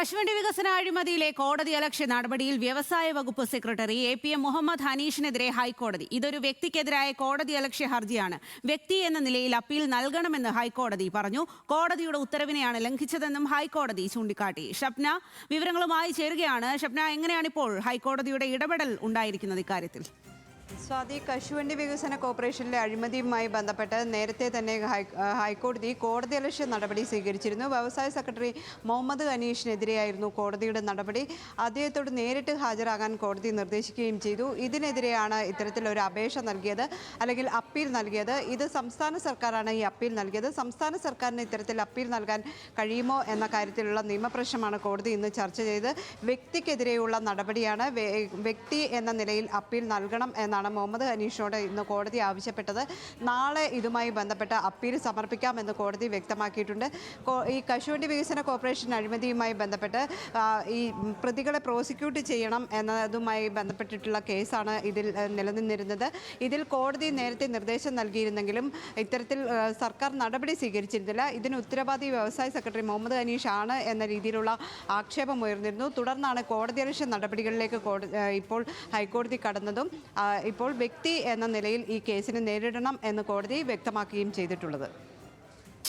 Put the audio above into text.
കശുവണ്ടി വികസന അഴിമതിയിലെ കോടതിയലക്ഷ്യ നടപടിയിൽ വ്യവസായ വകുപ്പ് സെക്രട്ടറി APM മുഹമ്മദ് ഹനീഷിനെതിരെ ഹൈക്കോടതി. ഇതൊരു വ്യക്തിക്കെതിരായ കോടതിയലക്ഷ്യ ഹർജിയാണ്. വ്യക്തി എന്ന നിലയിൽ അപ്പീൽ നൽകണമെന്ന് ഹൈക്കോടതി പറഞ്ഞു. കോടതിയുടെ ഉത്തരവിനെയാണ് ലംഘിച്ചതെന്നും ഹൈക്കോടതി ചൂണ്ടിക്കാട്ടി. ഷപ്ന വിവരങ്ങളുമായി ചേരുകയാണ്. ഷപ്ന, എങ്ങനെയാണിപ്പോൾ ഹൈക്കോടതിയുടെ ഇടപെടൽ ഉണ്ടായിരിക്കുന്നത് ഇക്കാര്യത്തിൽ? സ്വാതി, കശുവണ്ടി വികസന കോർപ്പറേഷനിലെ അഴിമതിയുമായി ബന്ധപ്പെട്ട് നേരത്തെ തന്നെ ഹൈക്കോടതി കോടതിയലക്ഷ്യ നടപടി സ്വീകരിച്ചിരുന്നു. വ്യവസായ സെക്രട്ടറി മുഹമ്മദ് ഹനീഷിനെതിരെയായിരുന്നു കോടതിയുടെ നടപടി. അദ്ദേഹത്തോട് നേരിട്ട് ഹാജരാകാൻ കോടതി നിർദ്ദേശിക്കുകയും ചെയ്തു. ഇതിനെതിരെയാണ് ഇത്തരത്തിലൊരു അപേക്ഷ നൽകിയത്, അല്ലെങ്കിൽ അപ്പീൽ നൽകിയത്. ഇത് സംസ്ഥാന സർക്കാരാണ് ഈ അപ്പീൽ നൽകിയത്. സംസ്ഥാന സർക്കാരിന് ഇത്തരത്തിൽ അപ്പീൽ നൽകാൻ കഴിയുമോ എന്ന കാര്യത്തിലുള്ള നിയമപ്രശ്നമാണ് കോടതി ഇന്ന് ചർച്ച ചെയ്ത്. വ്യക്തിക്കെതിരെയുള്ള നടപടിയാണ്. വ്യക്തി എന്ന നിലയിൽ അപ്പീൽ നൽകണം എന്നാണ് മുഹമ്മദ് ഹനീഷിനോട് ഇന്ന് കോടതി ആവശ്യപ്പെട്ടത്. നാളെ ഇതുമായി ബന്ധപ്പെട്ട അപ്പീൽ സമർപ്പിക്കാമെന്ന് കോടതി വ്യക്തമാക്കിയിട്ടുണ്ട്. ഈ കശുവണ്ടി വികസന കോർപ്പറേഷൻ അഴിമതിയുമായി ബന്ധപ്പെട്ട് ഈ പ്രതികളെ പ്രോസിക്യൂട്ട് ചെയ്യണം എന്നതുമായി ബന്ധപ്പെട്ടിട്ടുള്ള കേസാണ് ഇതിൽ നിലനിന്നിരുന്നത്. ഇതിൽ കോടതി നേരത്തെ നിർദ്ദേശം നൽകിയിരുന്നെങ്കിലും ഇത്തരത്തിൽ സർക്കാർ നടപടി സ്വീകരിച്ചിരുന്നില്ല. ഇതിന് ഉത്തരവാദി വ്യവസായ സെക്രട്ടറി മുഹമ്മദ് ഹനീഷ് ആണ് എന്ന രീതിയിലുള്ള ആക്ഷേപം ഉയർന്നിരുന്നു. തുടർന്നാണ് കോടതിയലക്ഷ്യ നടപടികളിലേക്ക് ഇപ്പോൾ ഹൈക്കോടതി കടന്നതും ഇപ്പോൾ വ്യക്തി എന്ന നിലയിൽ ഈ കേസിനെ നേരിടണം എന്ന് കോടതി വ്യക്തമാക്കുകയും ചെയ്തിട്ടുള്ളത്.